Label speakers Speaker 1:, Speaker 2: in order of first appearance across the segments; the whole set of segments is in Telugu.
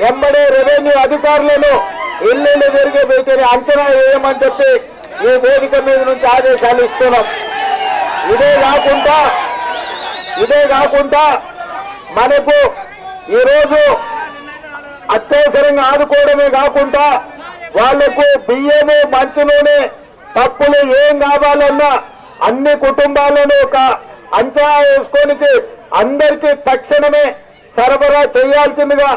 Speaker 1: ఎంబడే రెవెన్యూ అధికారులను ఇల్లు తిరిగి వీటిని అంచనా వేయమని చెప్పి ఈ వేదిక మీద నుంచి ఆదేశాలు ఇస్తున్నాం. ఇదే కాకుండా మనకు ఈరోజు అత్యవసరంగా ఆదుకోవడమే కాకుండా వాళ్లకు బియ్యము మంచులోనే పప్పులు ఏం కావాలన్నా అన్ని కుటుంబాలను ఒక అంచనా వేసుకోనికి అందరికీ తక్షణమే సరఫరా చేయాల్సిందిగా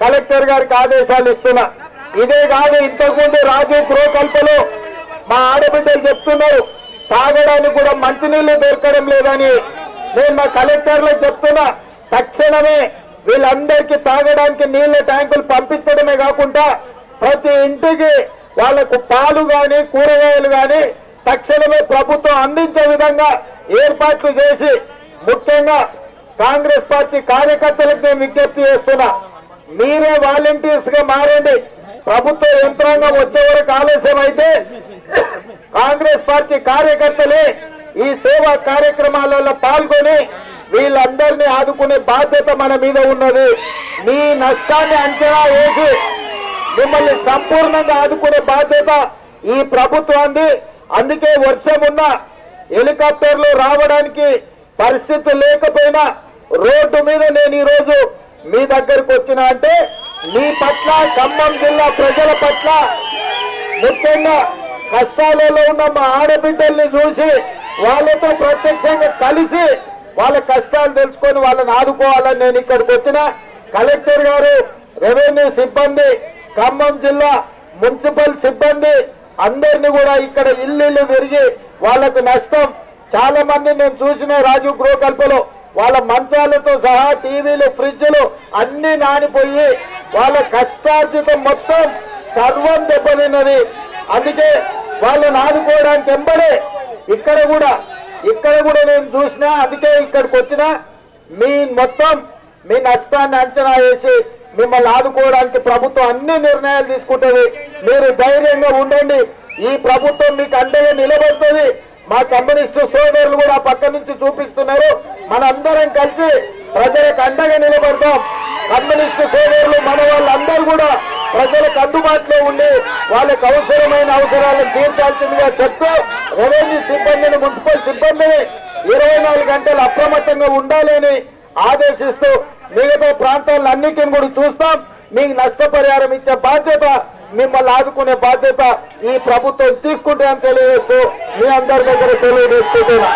Speaker 1: కలెక్టర్ గారికి ఆదేశాలు ఇస్తున్నా. ఇదే కాదు, ఇంతకుముందు రాజు గృహకల్పలో మా ఆడబిడ్డలు చెప్తున్నారు తాగడానికి కూడా మంచినీళ్లు దొరకడం లేదని. నేను మా కలెక్టర్లకు చెప్తున్నా తక్షణమే వీళ్ళందరికీ తాగడానికి నీళ్ల ట్యాంకులు పంపించడమే కాకుండా ప్రతి ఇంటికి వాళ్లకు పాలు గాని కూరగాయలు గాని తక్షణమే ప్రభుత్వం అందించే విధంగా ఏర్పాట్లు చేసి ముఖ్యంగా కాంగ్రెస్ పార్టీ కార్యకర్తలకు నేను విజ్ఞప్తి చేస్తున్నా, మీరే వాలంటీర్స్ గా మారండి. ప్రభుత్వ యంత్రాంగం వచ్చే వరకు ఆలస్యం అయితే కాంగ్రెస్ పార్టీ కార్యకర్తలే ఈ సేవా కార్యక్రమాలలో పాల్గొని వీళ్ళందరినీ ఆదుకునే బాధ్యత మన మీద ఉన్నది. మీ నష్టాన్ని అంచనా వేసి మిమ్మల్ని సంపూర్ణంగా ఆదుకునే బాధ్యత ఈ ప్రభుత్వాన్ని. అందుకే వర్షం ఉన్న హెలికాప్టర్లు రావడానికి పరిస్థితి లేకపోయినా రోడ్డు మీద నేను ఈరోజు మీ దగ్గరకు వచ్చిన అంటే మీ పట్ల, ఖమ్మం జిల్లా ప్రజల పట్ల, ముఖ్యంగా కష్టాలలో ఉన్న మా ఆడబిడ్డల్ని చూసి వాళ్ళతో ప్రత్యక్షంగా కలిసి వాళ్ళ కష్టాలు తెలుసుకొని వాళ్ళని ఆదుకోవాలని నేను ఇక్కడికి వచ్చిన. కలెక్టర్ గారు, రెవెన్యూ సిబ్బంది, ఖమ్మం జిల్లా మున్సిపల్ సిబ్బంది అందరినీ కూడా ఇక్కడ ఇల్లు తిరిగి వాళ్ళకు నష్టం చాలా మంది నేను చూసిన రాజు గృహకల్పలో వాళ్ళ మంచాలతో సహా టీవీలు, ఫ్రిడ్జ్లు అన్ని నానిపోయి వాళ్ళ కష్టార్జితం మొత్తం సర్వం దెబ్బతిన్నది. అందుకే వాళ్ళని ఆదుకోవడానికి ఎంబడే ఇక్కడ కూడా నేను చూసినా. అందుకే ఇక్కడికి వచ్చిన మీ నష్టాన్ని అంచనా వేసి మిమ్మల్ని ఆదుకోవడానికి ప్రభుత్వం అన్ని నిర్ణయాలు తీసుకుంటుంది. మీరు ధైర్యంగా ఉండండి. ఈ ప్రభుత్వం మీకు అండగా నిలబడుతుంది. మా కమ్యూనిస్టు సోదరులు కూడా పక్క నుంచి చూపిస్తున్నారు. మనందరం కలిసి ప్రజలకు అండగా నిలబడతాం. కమ్యూనిస్టు సోదరులు మన వాళ్ళందరూ కూడా ప్రజలకు అందుబాటులో ఉండి వాళ్ళకి అవసరమైన అవసరాలను తీర్చాల్సిందిగా చెప్తూ రెవెన్యూ సిబ్బందిని, మున్సిపల్ సిబ్బందిని 24 గంటలు అప్రమత్తంగా ఉండాలని ఆదేశిస్తూ మిగతా ప్రాంతాలన్నిటిని కూడా చూస్తాం. మీకు నష్టపరిహారం ఇచ్చే బాధ్యత, మిమ్మల్ని ఆదుకునే బాధ్యత ఈ ప్రభుత్వం తీసుకుంటే అని తెలియజేస్తూ మీ అందరి దగ్గర సెలవు తీసుకుంటున్నా.